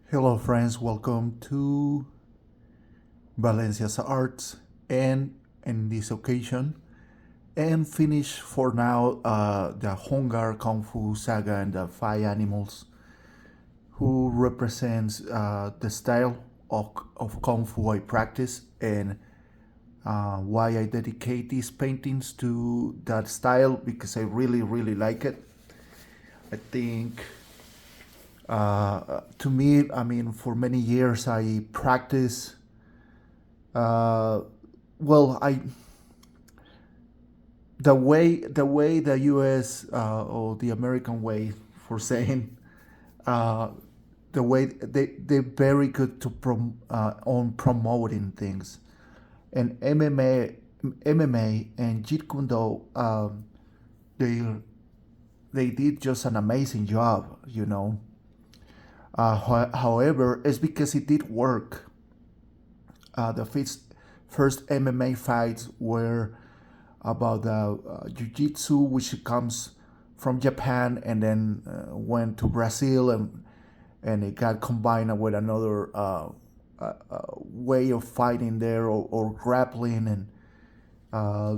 Hello, friends. Welcome to Valencia's Arts, and in this occasion, and finish for now the Hung Gar Kung Fu saga and the five animals, who represents the style of Kung Fu I practice and why I dedicate these paintings to that style because I really, really like it. I think to me, I mean, for many years I practice. Uh, well, I the way the U.S. Or the American way for saying uh, the way they're very good to on promoting things, and MMA and Jeet Kune Do, they they did just an amazing job, you know. However, it's because it did work. The first MMA fights were about the jiu-jitsu, which comes from Japan and then went to Brazil, and it got combined with another way of fighting there, or grappling, and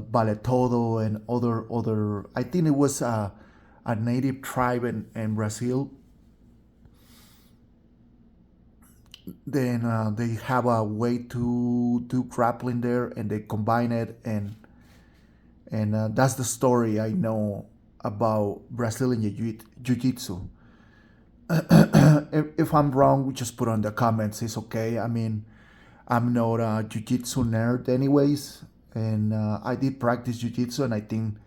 ballet todo and other. I think it was a native tribe in Brazil. Then they have a way to do grappling there, and they combine it, and that's the story I know about Brazilian jiu-jitsu. If I'm wrong, just put on the comments. It's okay. I mean, I'm not a jiu-jitsu nerd, anyways, and I did practice jiu-jitsu, and I think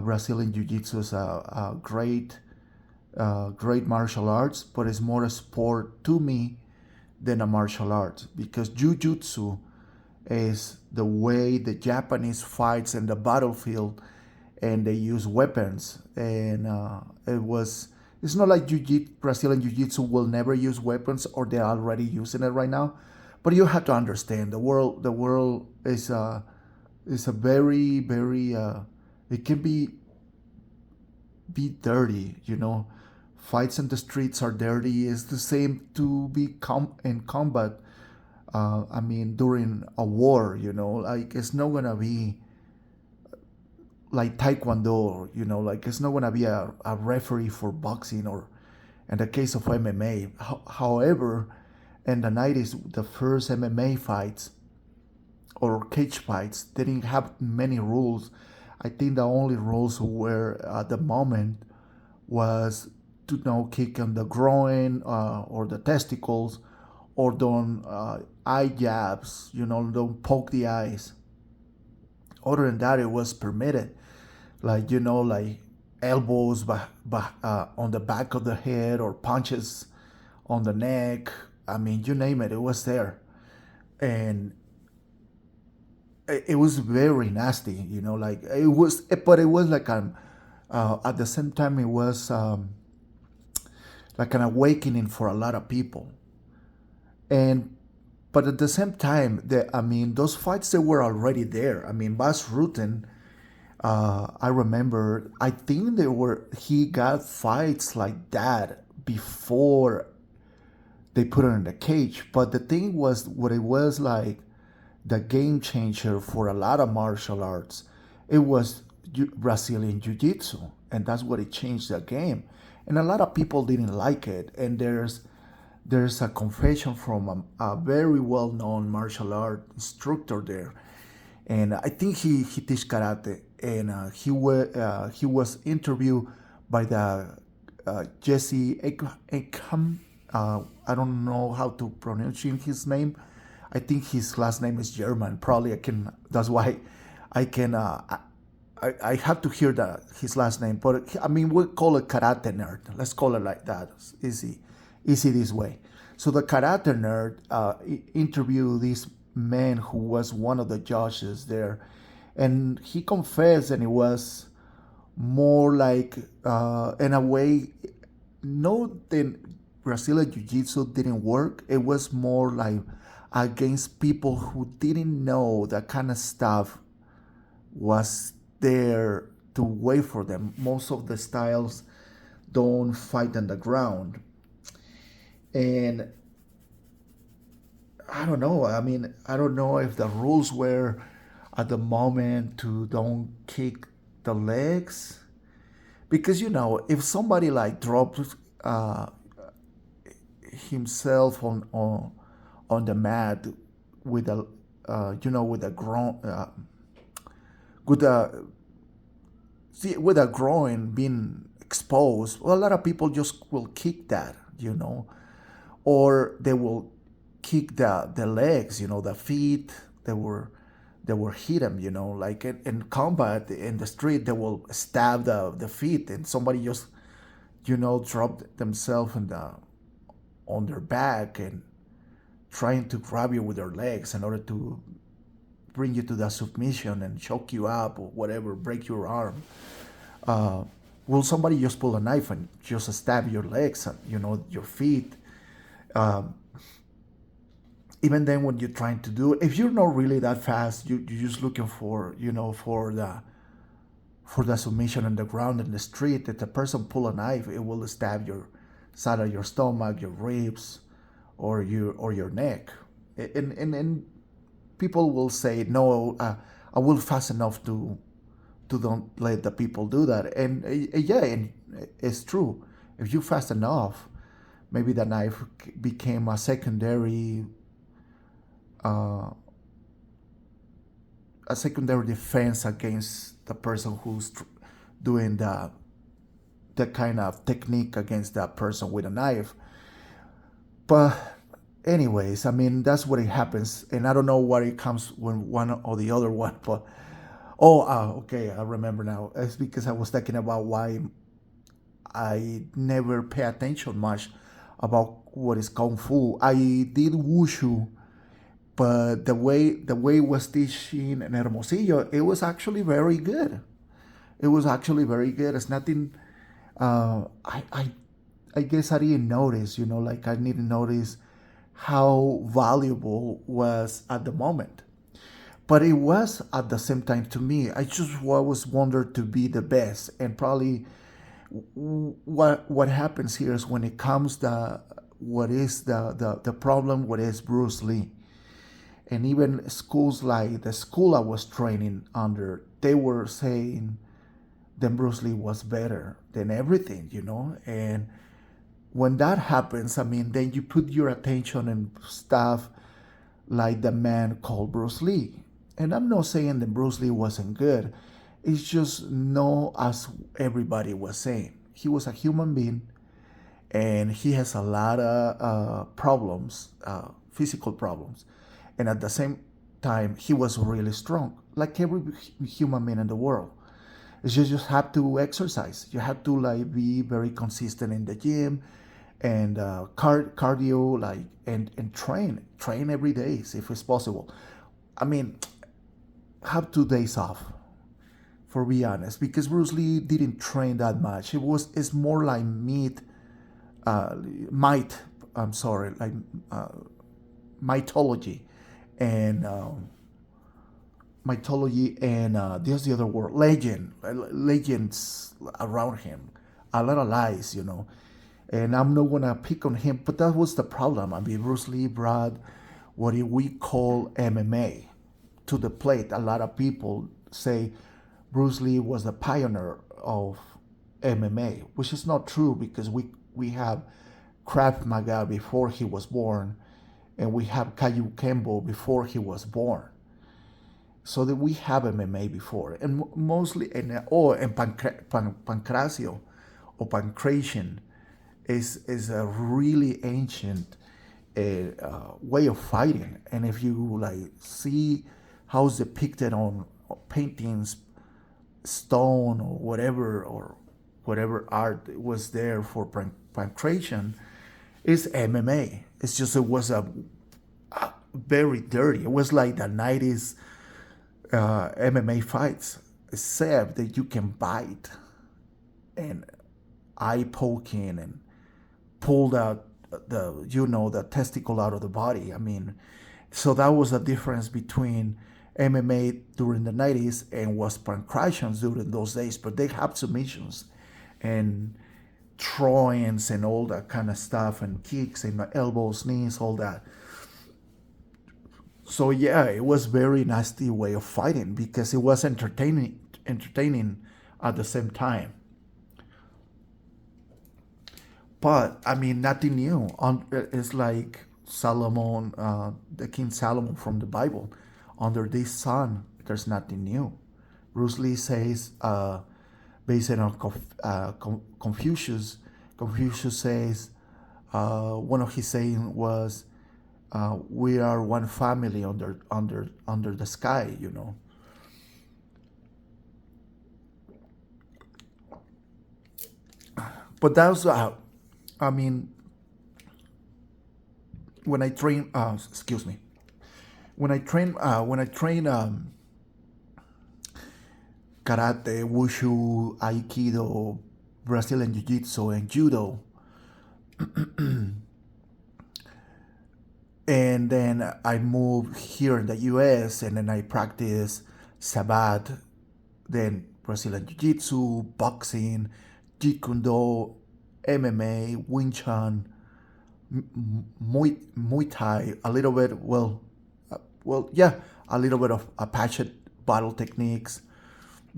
Brazilian jiu-jitsu is a great martial arts, but it's more a sport to me than a martial art, because jiu-jitsu is the way the Japanese fights in the battlefield, and they use weapons. And it's not like Brazilian jiu-jitsu will never use weapons, or they're already using it right now. But you have to understand the world is a very it can be dirty, you know. Fights in the streets are dirty. It's the same to be in combat. I mean, during a war, you know, like it's not gonna be like taekwondo, you know, like it's not gonna be a referee for boxing, or in the case of MMA. However, in the 90s, the first MMA fights or cage fights didn't have many rules. I think the only rules were at the moment was to no kick on the groin, or the testicles, or don't eye jabs, you know, don't poke the eyes. Other than that, it was permitted, like, you know, like elbows on the back of the head, or punches on the neck. I mean, you name it, it was there. And it was very nasty, you know, like it was, but it was like at the same time, it was like an awakening for a lot of people. And but at the same time, I mean, those fights, they were already there. I mean, Bas Rutten, I remember, I think he got fights like that before they put it in the cage. But the thing was, what it was like, the game changer for a lot of martial arts, it was Brazilian Jiu Jitsu. And that's what it changed the game. And a lot of people didn't like it. And there's a confession from a very well known martial art instructor there. And I think he teach karate. And he was interviewed by the Jesse Ekam. I don't know how to pronounce his name. I think his last name is German. Probably I can. That's why I can. I have to hear his last name. But I mean, we call it karate nerd. Let's call it like that. It's easy this way. So the karate nerd interviewed this man who was one of the judges there, and he confessed, and it was more like, in a way, no, then Brazilian Jiu Jitsu didn't work. It was more like against people who didn't know that kind of stuff was there to wait for them. Most of the styles don't fight on the ground. And I don't know. I mean, I don't know if the rules were at the moment to don't kick the legs, because if somebody like drops uh, himself on the mat with a with a groin with a see, with a groin being exposed, well, a lot of people just will kick that, or they will kick the legs, the feet. They were hit them, like in combat in the street. They will stab the feet, and somebody just drop themselves on their back and trying to grab you with their legs in order to bring you to the submission and choke you up or whatever, break your arm. Uh, will somebody just pull a knife and just stab your legs, your feet? Um, Even then, when you're trying to do it, if you're not really that fast, you're just looking for the submission on the ground in the street. If the person pull a knife, it will stab your side of your stomach, your ribs, or your neck. And people will say, no, I will fast enough to don't let the people do that. And yeah, and it's true. If you fast enough, maybe the knife became uh, a secondary defense against the person who's doing the kind of technique against that person with a knife. But anyways, I mean, that's what it happens, and I don't know what it comes when one or the other one. But okay, I remember now. It's because I was talking about why I never pay attention much about what is kung fu. I did wushu, but the way it was teaching in Hermosillo, it was actually very good. It was actually very good. It's nothing. I guess I didn't notice. Like I didn't notice how valuable was at the moment. But it was at the same time to me. I just always wanted to be the best, and probably what happens here is when it comes the what is the problem. What is Bruce Lee? And even schools like the school I was training under, they were saying that Bruce Lee was better than everything. And when that happens, I mean, then you put your attention in stuff like the man called Bruce Lee. And I'm not saying that Bruce Lee wasn't good. It's just no, as everybody was saying. He was a human being, and he has a lot of problems, physical problems. And at the same time, he was really strong, like every human being in the world. It's just have to exercise. You have to like be very consistent in the gym and cardio, like and train every day if it's possible. I mean, have 2 days off, for be honest, because Bruce Lee didn't train that much. It's more like might. I'm sorry, like mythology, and there's the other word, legends around him, a lot of lies. And I'm not gonna pick on him, but that was the problem. I mean, Bruce Lee brought what we call MMA to the plate. A lot of people say Bruce Lee was the pioneer of MMA, which is not true, because we have Krav Maga before he was born, and we have Caillou Kembo before he was born. So that we have MMA before, and mostly, and Pancracio or Pancration is a really ancient way of fighting. And if you like see how it's depicted on paintings, stone or whatever art was there for Pancration, is MMA. It's just it was a very dirty. It was like the 90s MMA fights, except that you can bite and eye poking and pull the testicle out of the body. I mean, so that was the difference between MMA during the 90s and was pancreations during those days. But they have submissions, and throw-ins and all that kind of stuff, and kicks and my elbows, knees, all that. So yeah, it was very nasty way of fighting because it was entertaining at the same time. But I mean, nothing new. It's like Solomon, the King Solomon from the Bible. Under this sun, there's nothing new. Bruce Lee says, based on Confucius. Confucius says, one of his saying was, "We are one family under the sky." You know. But that's, I mean, when I train, excuse me, when I train karate, wushu, aikido, Brazilian jiu-jitsu, and judo, and then I moved here in the U.S. and then I practice Sabat, then Brazilian jiu-jitsu, boxing, jeet kune do, MMA, Wing Chun, Muay Thai, a little bit, yeah, a little bit of Apache battle techniques.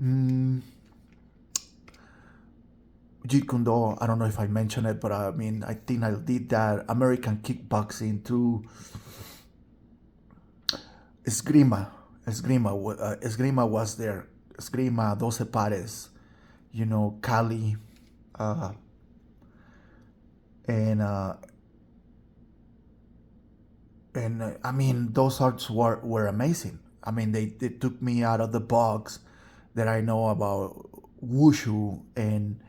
Mm, Jeet Kune Do, I don't know if I mentioned it, but I mean, I think I did that. American kickboxing too. Esgrima, Esgrima was there. Esgrima, Doce Pares, Cali, uh, and I mean, those arts were amazing. I mean, they took me out of the box that I know about wushu and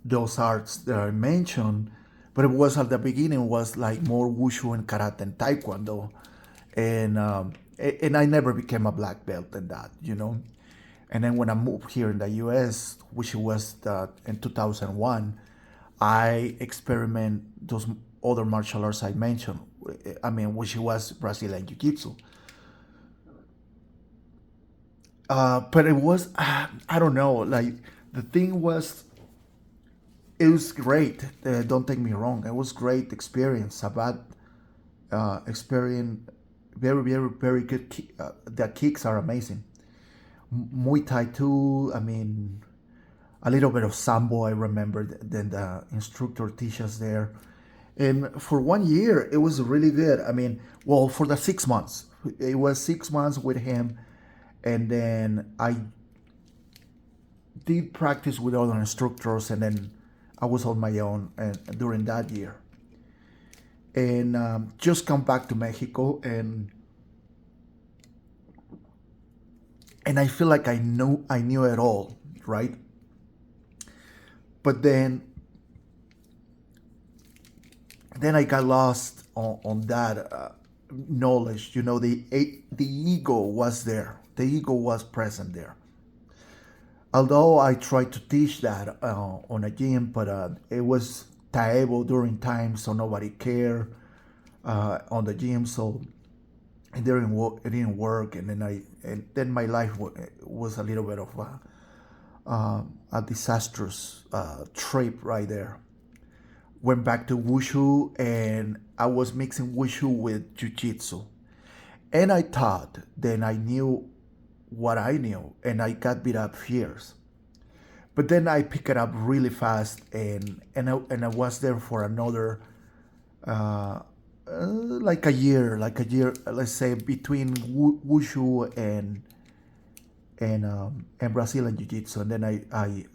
those arts that I mentioned, but it was at the beginning was like more wushu and karate and taekwondo, and I never became a black belt in that. And then when I moved here in the U.S., which was in 2001, I experiment those other martial arts I mentioned. I mean, which was Brazilian Jiu-Jitsu. But it was, I don't know, like the thing was, it was great. Don't take me wrong. It was great experience. A bad experience. Very, very, very good. The kicks are amazing. Muay Thai too. I mean, a little bit of Sambo. I remember. Then the instructor teaches there, and for 1 year it was really good. I mean, well, for the 6 months, it was 6 months with him, and then I did practice with other instructors, and then I was on my own and during that year, and just come back to Mexico, and I feel like I knew it all, right? But then I got lost on that knowledge. The ego was there. The ego was present there. Although I tried to teach that on a gym, but it was table during time, so nobody cared on the gym. So it didn't work. It didn't work, and then my life was a little bit of a disastrous trip right there. Went back to wushu, and I was mixing wushu with jiu-jitsu, and I thought then I knew what I knew, and I got beat up fierce. But then I picked it up really fast, and I was there for another like a year, let's say between wushu and Brazilian Jiu Jitsu, and then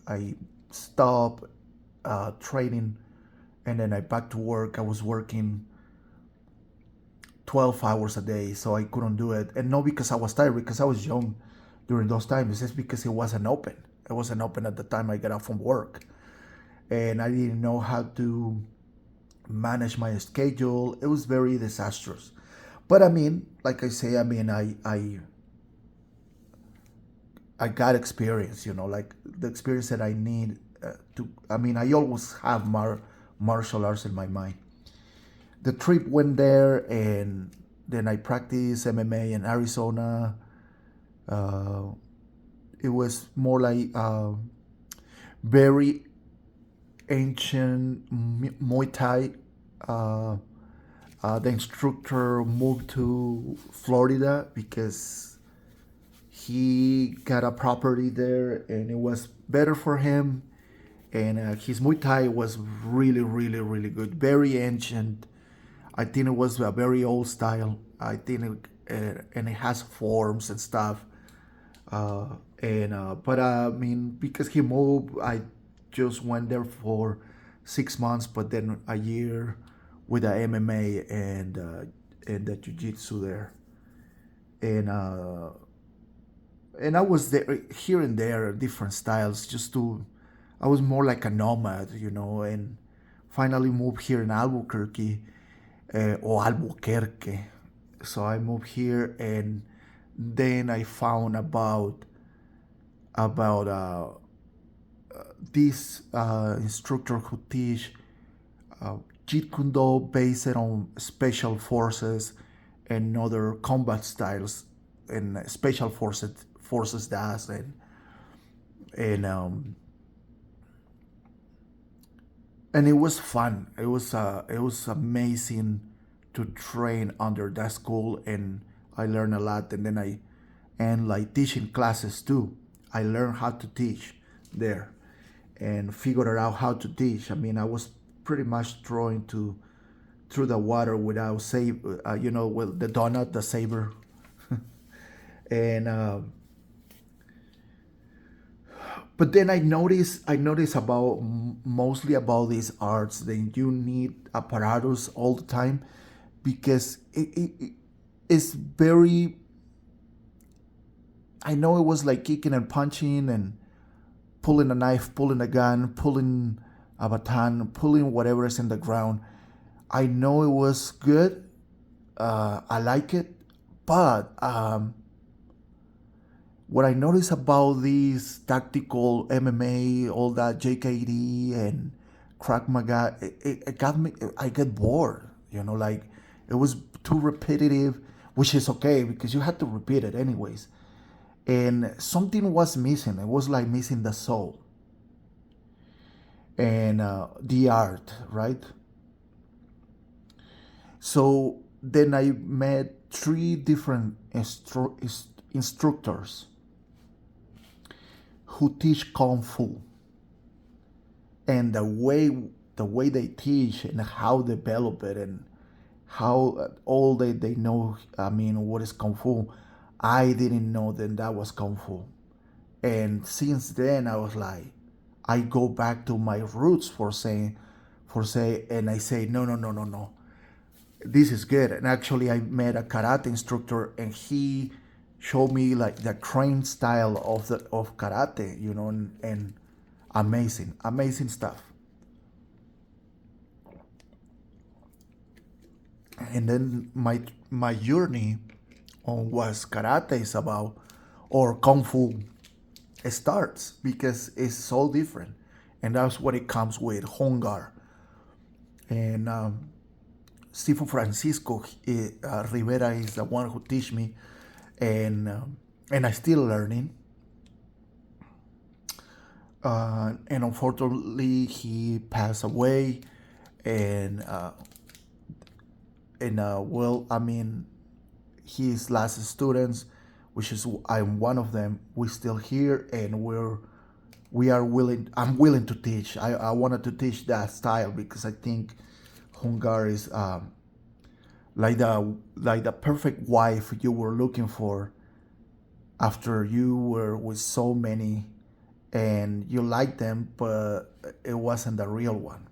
I stopped training, and then I back to work. I was working 12 hours a day, so I couldn't do it, and not because I was tired, because I was young during those times. It's just because it wasn't open. It wasn't open at the time I got out from work, and I didn't know how to manage my schedule. It was very disastrous. But I mean, like I say, I mean, I got experience, like the experience that I need to. I mean, I always have martial arts in my mind. The trip went there, and then I practiced MMA in Arizona. Uh, it was more like very ancient Muay Thai. Uh, the instructor moved to Florida because he got a property there and it was better for him. And his Muay Thai was really, really, really good. Very ancient. I think it was a very old style. I think and it has forms and stuff. And but I mean, because he moved, I just went there for 6 months, but then a year with the MMA and the jiu-jitsu there, and and I was there here and there, different styles, just to. I was more like a nomad, and finally moved here in Albuquerque, or Albuquerque. So I moved here, and then I found about this instructor who teach uh, Jeet Kune Do based on special forces and other combat styles, and special forces does, and and it was fun. It was amazing to train under that school, and I learned a lot. And then and like teaching classes too. I learned how to teach there, and figured out how to teach. I mean, I was pretty much thrown to through the water without with the donut, the saber, and but then I noticed about mostly about these arts that you need apparatus all the time, because it's very. I know it was like kicking and punching and pulling a knife, pulling a gun, pulling a baton, pulling whatever is in the ground. I know it was good. I like it, but what I noticed about these tactical MMA, all that JKD and Krav Maga, it got me. I get bored. Like it was too repetitive, which is okay because you had to repeat it anyways. And something was missing. It was like missing the soul and the art, right? So then I met three different instructors who teach kung fu, and the way they teach and how they develop it, and how all they know. I mean, what is kung fu? I didn't know then that was kung fu, and since then I was like, I go back to my roots and I say no, no, no, no, no, this is good. And actually I met a karate instructor, and he showed me like the crane style of karate, and amazing stuff. And then my journey on what karate is about, or kung fu, starts, because it's so different, and that's what it comes with Hung Gar. And Sifu Francisco Rivera is the one who teach me, and I still learning. And unfortunately, he passed away, and well, I mean, his last students, which is I'm one of them, we're still here, and we are willing. I'm willing to teach. I wanted to teach that style because I think Hung Gar is like the perfect wife you were looking for after you were with so many, and you liked them, but it wasn't the real one.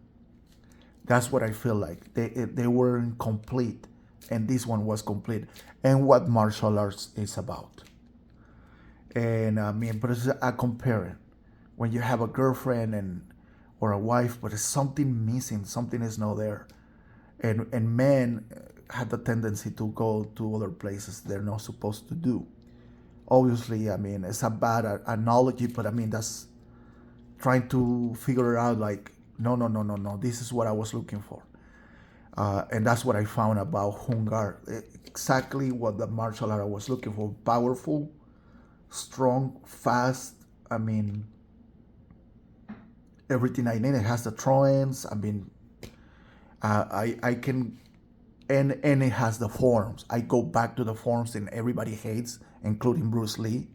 That's what I feel like. They weren't complete, and this one was complete. And what martial arts is about. And I mean, but it's a comparing. When you have a girlfriend or a wife, but it's something missing, something is not there. And men have the tendency to go to other places they're not supposed to do. Obviously, I mean, it's a bad analogy, but I mean, that's trying to figure out like, no, no, no, no, no, this is what I was looking for. And that's what I found about Hung Gar. Exactly what the martial art I was looking for. Powerful, strong, fast. I mean, everything I need. It has the drawings. I mean, I can, and it has the forms. I go back to the forms, and everybody hates, including Bruce Lee.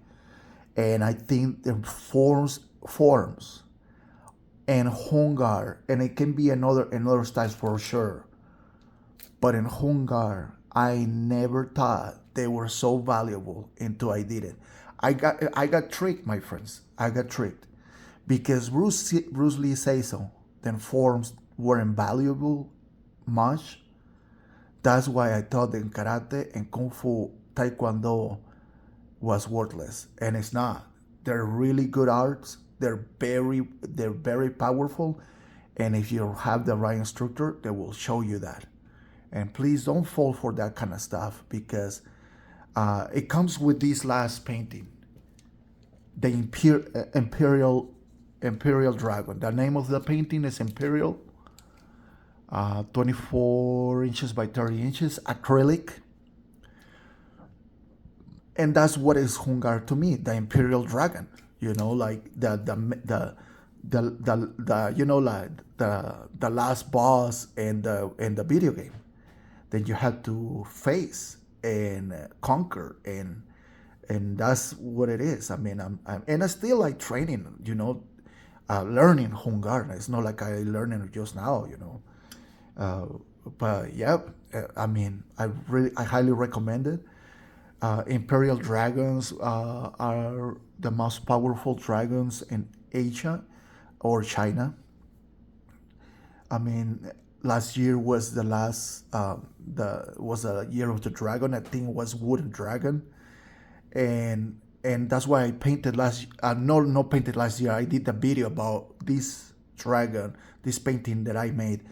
And I think the forms and Hung Gar, and it can be another styles for sure. But in Hung Gar, I never thought they were so valuable until I did it. I got tricked, my friends. I got tricked because Bruce Lee says so. Then forms weren't valuable much. That's why I thought that karate and kung fu taekwondo was worthless, and it's not. They're really good arts. They're very powerful, and if you have the right instructor, they will show you that. And please don't fall for that kind of stuff because it comes with this last painting, the Imperial Dragon. The name of the painting is Imperial, 24 inches by 30 inches, acrylic. And that's what is Hung Gar to me, the Imperial Dragon. Like like the last boss in the video game that you had to face and conquer, and that's what it is. I mean, and I still like training, learning Hung Gar. It's not like I learned it just now. But yeah, I mean, I highly recommend it. Imperial dragons are the most powerful dragons in Asia or China. I mean, last year was the last the was a year of the dragon. I think it was wooden dragon, and that's why I painted last. No, not painted last year. I did a video about this dragon, this painting that I made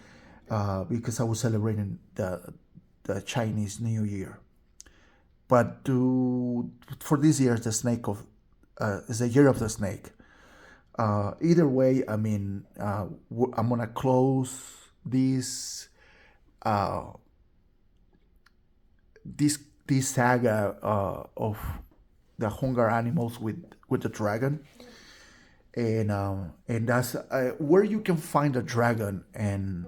because I was celebrating the Chinese New Year. But for this year, the snake of is the year of the snake. Either way, I mean, I'm gonna close this uh, this saga of the hunger animals with the dragon, and that's where you can find a dragon and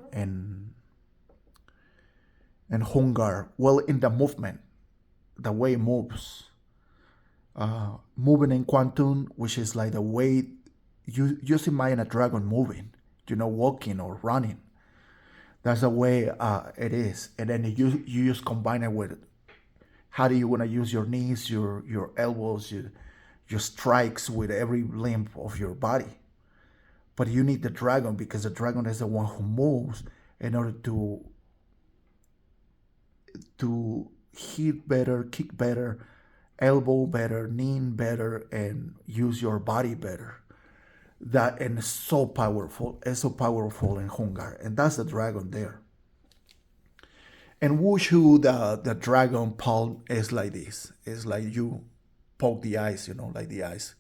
hunger. Well, in the movement, the way it moves, moving in quantum, which is like the way you just imagine a dragon moving, walking or running. That's the way it is, and then you just combine it with how do you want to use your knees, your elbows, your strikes with every limb of your body. But you need the dragon because the dragon is the one who moves in order to hit better, kick better, elbow better, knee better, and use your body better. That and it's so powerful. It's so powerful in Hung Gar, and that's the dragon there. And Wushu, the dragon palm is like this. It's like you poke the eyes, like the eyes.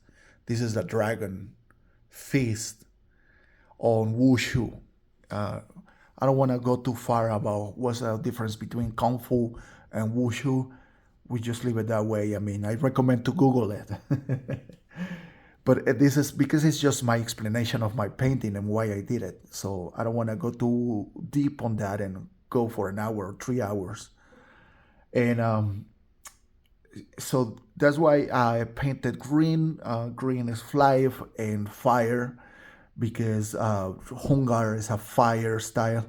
This is the dragon fist on Wushu. I don't want to go too far about what's the difference between Kung Fu and Wushu. We just leave it that way. I mean, I recommend to Google it. But this is because it's just my explanation of my painting and why I did it. So I don't want to go too deep on that and go for an hour or 3 hours. And so that's why I painted green. Green is life and fire because Hung Gar is a fire style.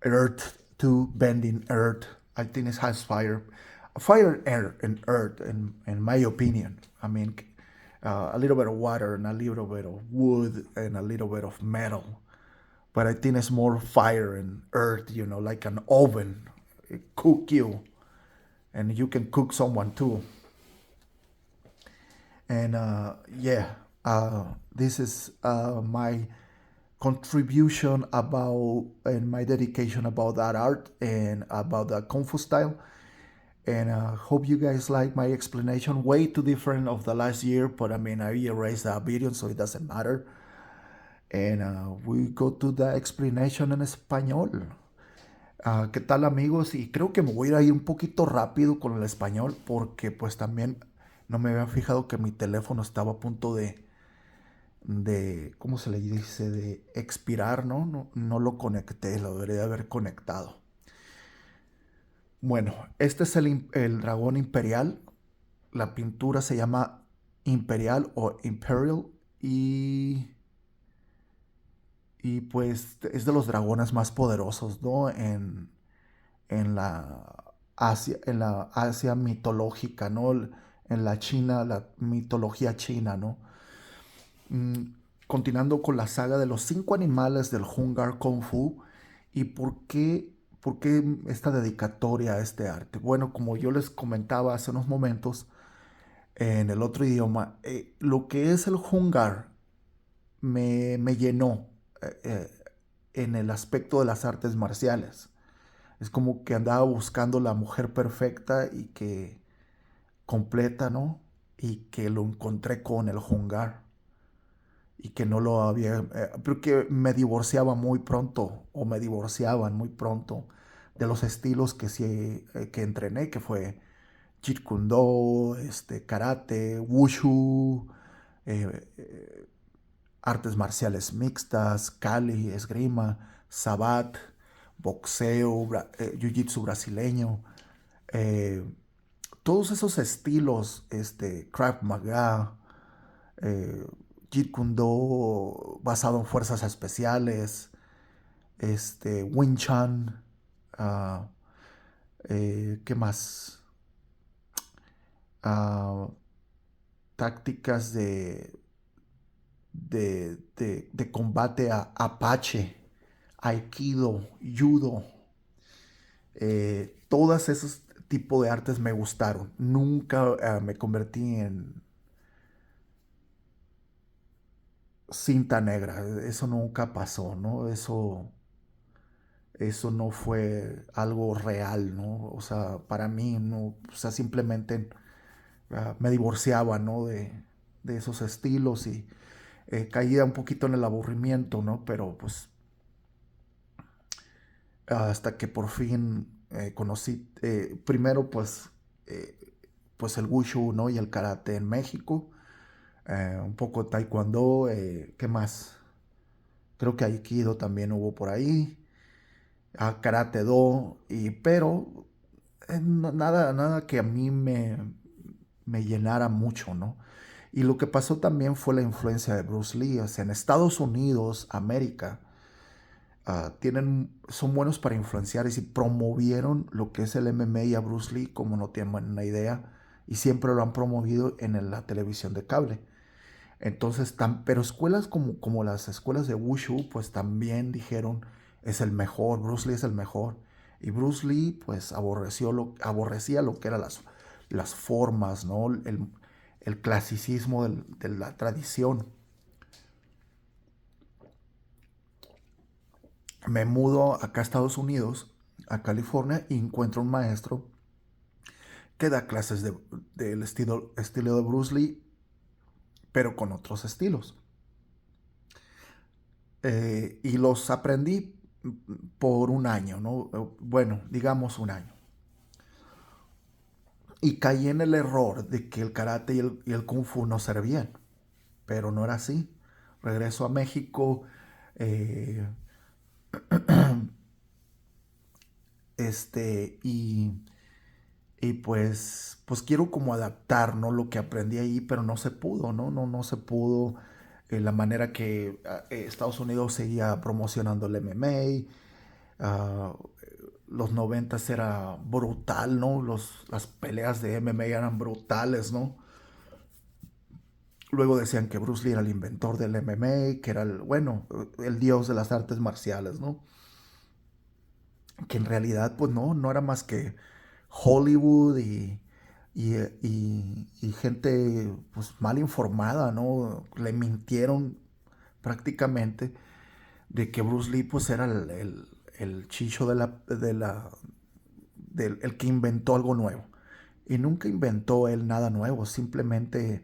Earth too, bending earth. I think it has fire, air, and earth. In my opinion, I mean, a little bit of water and a little bit of wood and a little bit of metal. But I think it's more fire and earth. Like an oven, it cook you, and you can cook someone too. And yeah, this is my contribution about and my dedication about that art and about the kung fu style. And hope you guys like my explanation. Way too different of the last year, but I mean I erased that video, so it doesn't matter. And we go to the explanation en español. ¿Qué tal, amigos? Y creo que me voy a ir un poquito rápido con el español porque pues también no me había fijado que mi teléfono estaba a punto ¿cómo se le dice? De expirar, ¿no? No lo conecté, lo debería haber conectado. Bueno, este es el dragón imperial. La pintura se llama Imperial o Imperial y, y pues es de los dragones más poderosos, ¿no? En en la Asia mitológica, ¿no? En la China, la mitología china, ¿no? Mm, Continuando con la saga de los cinco animales del Hung Gar Kung Fu. ¿Y por qué esta dedicatoria a este arte? Bueno, como yo les comentaba hace unos momentos, en el otro idioma, lo que es el Hung Gar me llenó en el aspecto de las artes marciales. Es como que andaba buscando la mujer perfecta y que completa, ¿no? Y que lo encontré con el Hung Gar y que no lo había, porque me divorciaba muy pronto o me divorciaban muy pronto de los estilos que sí que entrené, que fue Jeet Kune Do, karate, wushu, eh, artes marciales mixtas, Kali, esgrima, sabat, boxeo, jiu-jitsu brasileño, eh, todos esos estilos, Krav Maga, eh, Jeet Kune Do basado en fuerzas especiales, Wing Chun, ah, ¿qué más? Ah, tácticas de combate a Apache, Aikido, Judo, todas esos tipos de artes me gustaron. Nunca me convertí en cinta negra, eso nunca pasó, ¿no? Eso no fue algo real, ¿no? O sea, para mí, no, o sea, simplemente me divorciaba, ¿no? De esos estilos y caía un poquito en el aburrimiento, ¿no? Pero pues hasta que por fin conocí, primero eh, pues el wushu, ¿no? Y el karate en México, un poco de taekwondo, ¿qué más? Creo que aikido también hubo por ahí, karate do, pero nada que a mí me llenara mucho, ¿no? Y lo que pasó también fue la influencia de Bruce Lee, o sea, en Estados Unidos, América, son buenos para influenciar y si promovieron lo que es el MMA y a Bruce Lee como no tienen una idea y siempre lo han promovido en la televisión de cable. Entonces, pero escuelas como las escuelas de Wushu, pues también dijeron, es el mejor, Bruce Lee es el mejor. Y Bruce Lee, pues aborrecía lo que eran las formas, ¿no? El clasicismo de la tradición. Me mudo acá a Estados Unidos, a California, y encuentro un maestro que da clases del estilo de Bruce Lee, pero con otros estilos. Y los aprendí por un año, ¿no? Bueno, digamos un año. Y caí en el error de que el karate y el kung fu no servían, pero no era así. Regreso a México, eh, este, y pues quiero como adaptar, ¿no? Lo que aprendí ahí, pero no se pudo, ¿no? No se pudo. La manera que Estados Unidos seguía promocionando el MMA, los noventas era brutal, ¿no? Las peleas de MMA eran brutales, ¿no? Luego decían que Bruce Lee era el inventor del MMA, que era bueno, el dios de las artes marciales, ¿no? Que en realidad, pues no era más que Hollywood y gente pues mal informada, ¿no? Le mintieron prácticamente de que Bruce Lee pues era el chicho el que inventó algo nuevo. Y nunca inventó él nada nuevo, simplemente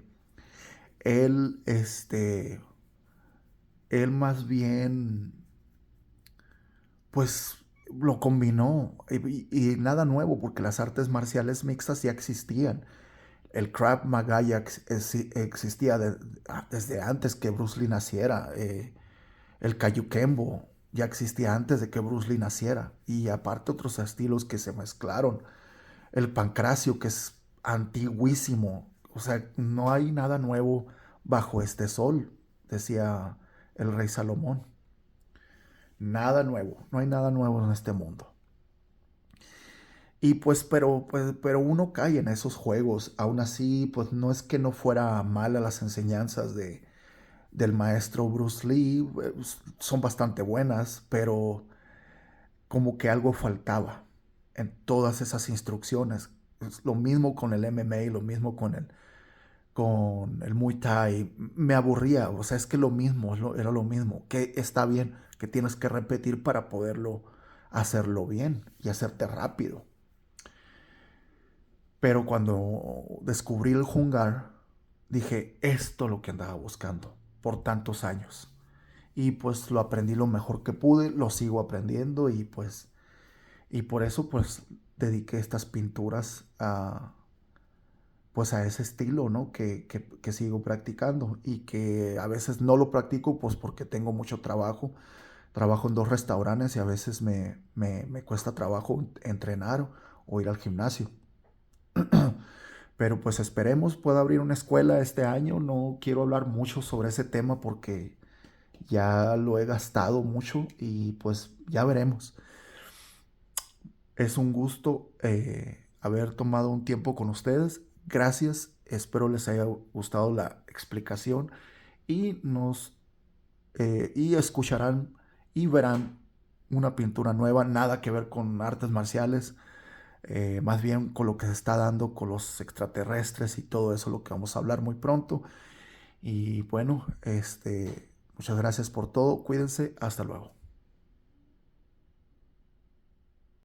él, él más bien, pues lo combinó y nada nuevo, porque las artes marciales mixtas ya existían. El Krav Maga ya existía desde antes que Bruce Lee naciera. El Kayukembo ya existía antes de que Bruce Lee naciera. Y aparte otros estilos que se mezclaron. El pancracio, que es antiguísimo. O sea, no hay nada nuevo bajo este sol, decía el rey Salomón. Nada nuevo, no hay nada nuevo en este mundo. Y pero uno cae en esos juegos. Aún así, pues no es que no fuera mala las enseñanzas del maestro Bruce Lee. Son bastante buenas, pero como que algo faltaba en todas esas instrucciones. Es lo mismo con el MMA, lo mismo con el Muay Thai. Me aburría, o sea, es que lo mismo, era lo mismo. Que está bien, que tienes que repetir para poderlo hacerlo bien y hacerte rápido. Pero cuando descubrí el Hungar, dije, esto es lo que andaba buscando por tantos años. Y pues lo aprendí lo mejor que pude, lo sigo aprendiendo y por eso pues dediqué estas pinturas pues a ese estilo, ¿no? Que sigo practicando y que a veces no lo practico pues porque tengo mucho trabajo. Trabajo en dos restaurantes y a veces me cuesta trabajo entrenar o ir al gimnasio. Pero pues esperemos pueda abrir una escuela este año. No quiero hablar mucho sobre ese tema porque ya lo he gastado mucho y pues ya veremos. Es un gusto haber tomado un tiempo con ustedes. Gracias. Espero les haya gustado la explicación y y escucharán y verán una pintura nueva, nada que ver con artes marciales, más bien con lo que se está dando con los extraterrestres y todo eso, lo que vamos a hablar muy pronto. Y bueno, muchas gracias por todo. Cuídense. Hasta luego.